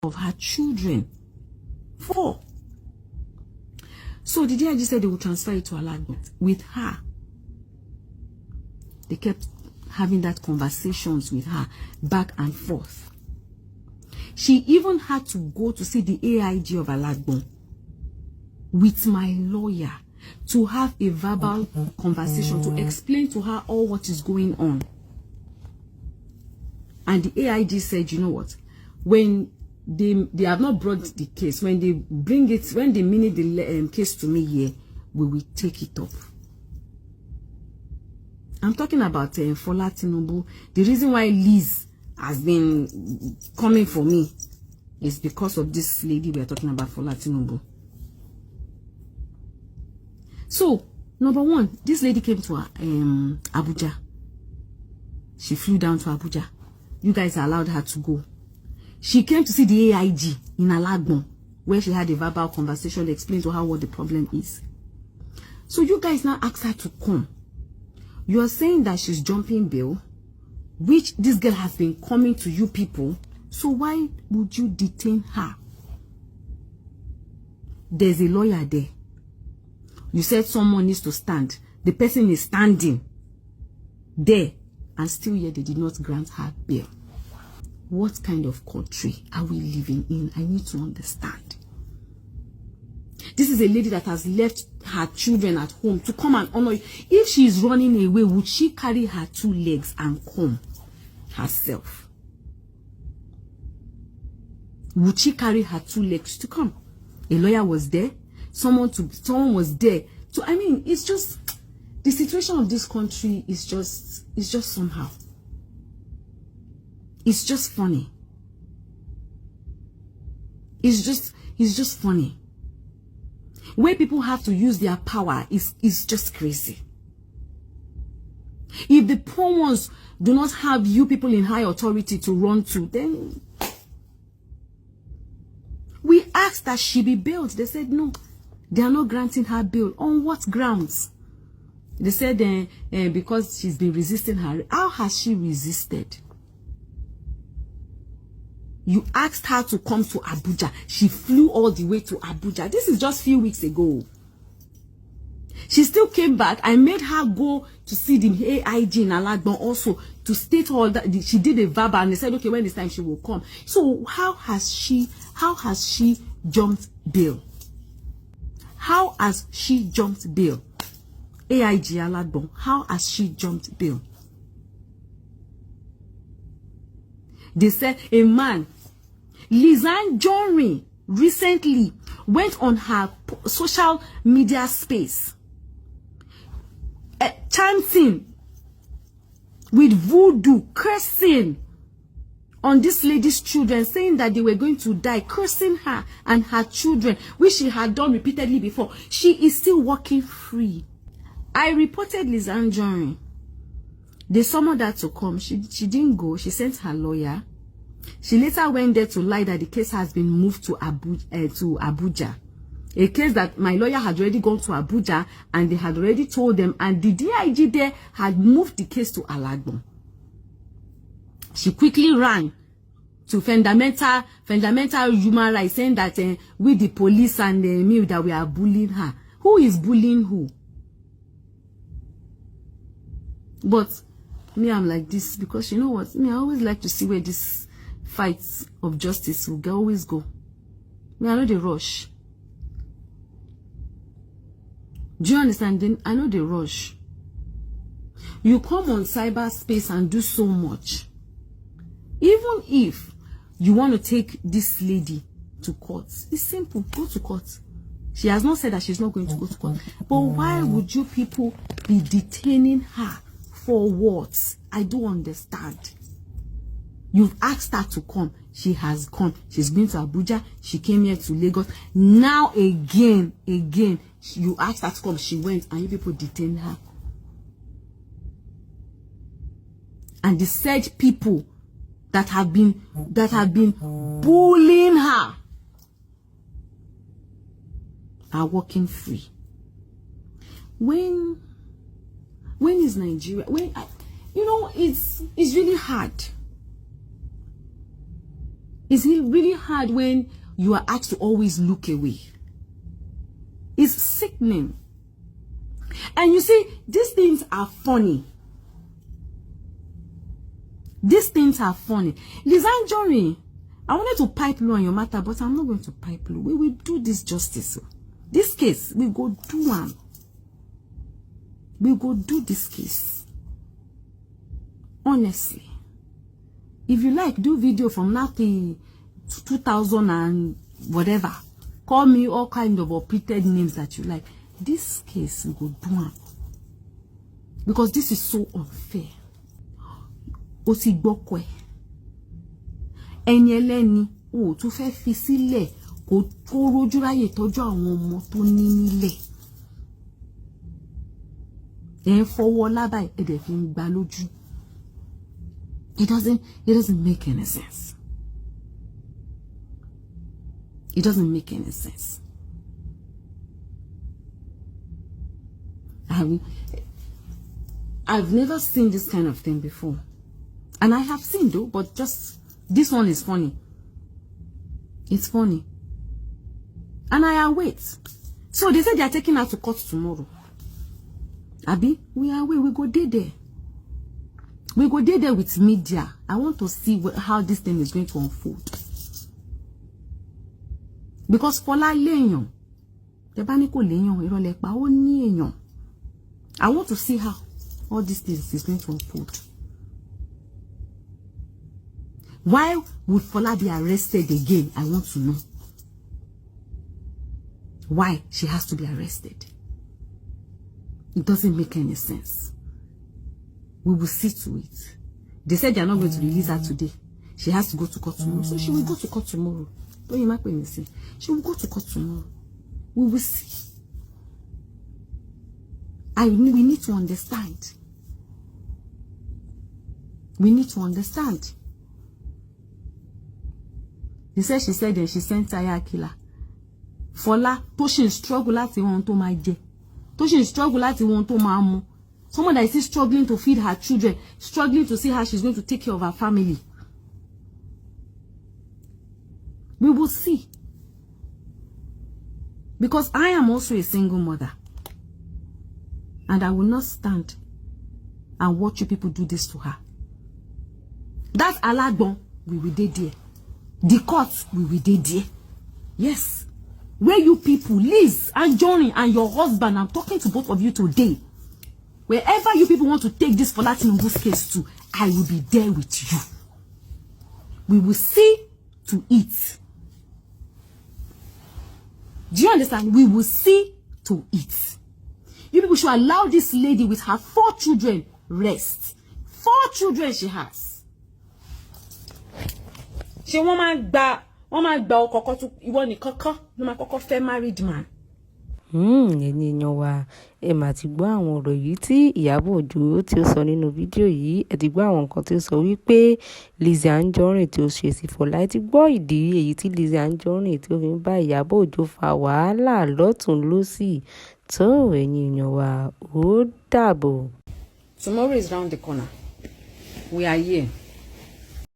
of her children. 4. So the DIG said they would transfer it to Alagbo. With her, they kept having that conversations with her back and forth. She even had to go to see the AIG of Alagbo with my lawyer to have a verbal conversation to explain to her all what is going on. And the AIG said, you know what, when they have not brought the case, when they bring it, when they minute the case to me here, we will take it up. I'm talking about Fola Tinubu. The reason why Liz has been coming for me is because of this lady we are talking about, Fola Tinubu. So, number one, this lady came to Abuja. She flew down to Abuja. You guys allowed her to go. She came to see the AIG in Alagbo, where she had a verbal conversation to explain to her what the problem is. So you guys now asked her to come. You are saying that she's jumping bail, which this girl has been coming to you people. So why would you detain her? There's a lawyer there. You said someone needs to stand. The person is standing there, and still yet they did not grant her bail. What kind of country are we living in? I need to understand. This is a lady that has left her children at home to come and honor you. If she is running away, would she carry her 2 legs and come herself? Would she carry her 2 legs to come? A lawyer was there. Someone was there. So I mean, it's just the situation of this country is just somehow. It's just funny. It's just funny. Where people have to use their power is just crazy. If the poor ones do not have you people in high authority to run to, then we asked that she be bailed. They said no, they are not granting her bail. On what grounds? They said because she's been resisting her. How has she resisted? You asked her to come to Abuja. She flew all the way to Abuja. This is just a few weeks ago. She still came back. I made her go to see the AIG in Alagbo also to state all that. She did a verbal and they said, okay, when it's time she will come. So how has she jumped bail? How has she jumped bail? AIG Alagbo, how has she jumped bail? They said a man, LIZZY, recently went on her social media space, chanting with voodoo, cursing on this lady's children, saying that they were going to die, cursing her and her children, which she had done repeatedly before. She is still walking free. I reported LIZZY. They summoned her to come. She didn't go. She sent her lawyer. She later went there to lie that the case has been moved to Abuja. A case that my lawyer had already gone to Abuja and they had already told them, and the DIG there had moved the case to Alagbo. She quickly ran to fundamental human rights, saying that with the police and me that we are bullying her. Who is bullying who? But me, I'm like this because you know what? Me, I always like to see where this fights of justice will always go. Me, I know the rush. Do you understand? Then I know the rush. You come on cyberspace and do so much. Even if you want to take this lady to court, it's simple. Go to court. She has not said that she's not going to go to court. But why would you people be detaining her? For what? I don't understand. You've asked her to come. She has come. She's been to Abuja. She came here to Lagos. Now again, you asked her to come. She went and you people detained her. And the said people that have been bullying her are walking free. When is Nigeria? You know, it's really hard. It's really hard when you are asked to always look away. It's sickening. And you see, these things are funny. These things are funny. Lizzy Anjorin, I wanted to pipe low on your matter, but I'm not going to pipe low. We will do this justice. This case, we go do one. We go do this case. Honestly. If you like, do video from now to 2000 and whatever. Call me all kind of repeated names that you like. This case, we go do one. Because this is so unfair. Oti gbokwe. Ẹni ẹlẹ́ni o tún fẹ́ fi sílẹ̀ kó rojú ráyè tọ́jú àwọn ọmọ tó ní nílẹ̀. Ẹ fọwọ́ lábàá ẹ dẹ̀ fi ń gbá lójú. It doesn't make any sense. It doesn't make any sense. I've never seen this kind of thing before. And I have seen though, but just this one is funny. It's funny. And I await. So they said they are taking her to court tomorrow. Abi, we are away. We go there. We go there with media. I want to see how this thing is going to unfold. Because Fola léèyàn. Tẹ́ bá ní kò léèyàn, irọ́ lẹ pa, ó ní èèyàn. I want to see how all these things is going to unfold. Why would Fola be arrested again? I want to know. Why she has to be arrested? It doesn't make any sense. We will see to it. They said they are not going to release her today. She has to go to court tomorrow. So she will go to court tomorrow. Don't you make me say? She will go to court tomorrow. We will see. We need to understand. We need to understand. They said she said that she sent tire killer. Fola, tó ṣì ń struggle láti wọn tó máa jẹ. Tó ṣì ń struggle láti wọn tó máa mu. Someone that is still struggling to feed her children, struggling to see how she's going to take care of her family. We will see. Because I am also a single mother. And I will not stand and watch you people do this to her. That Alagbon, we will be there. The court, we will be there. Yes. Where you people, Liz and Johnny and your husband, I'm talking to both of you today. Wherever you people want to take this Fola Tinubu's case to, I will be there with you. We will see to it. Do you understand? We will see to it. You people should allow this lady with her 4 children rest. 4 children she has. She won't gba ọkọ tó ìwọ nìkan kan ló máa kọ́kọ́ fẹ́ married man. Ènìyàn wa ẹ mà ti gbọ́ àwọn ọ̀rọ̀ yìí tí Ìyábọ̀ Òjó tí ó sọ nínú fídíò yìí. Ẹ ti gbọ́ àwọn nǹkan tí ó sọ wípé Lizzy Anjorin tí ó ṣe sí Fola. Ẹ ti gbọ́ ìdí èyí tí Lizzy Anjorin tí ó fi ń bá Ìyábọ̀ Òjó fa wàhálà lọ́tùn lósì. Tó ènìyàn wa ó dàbọ̀. Tomorrow is round the corner. We are here.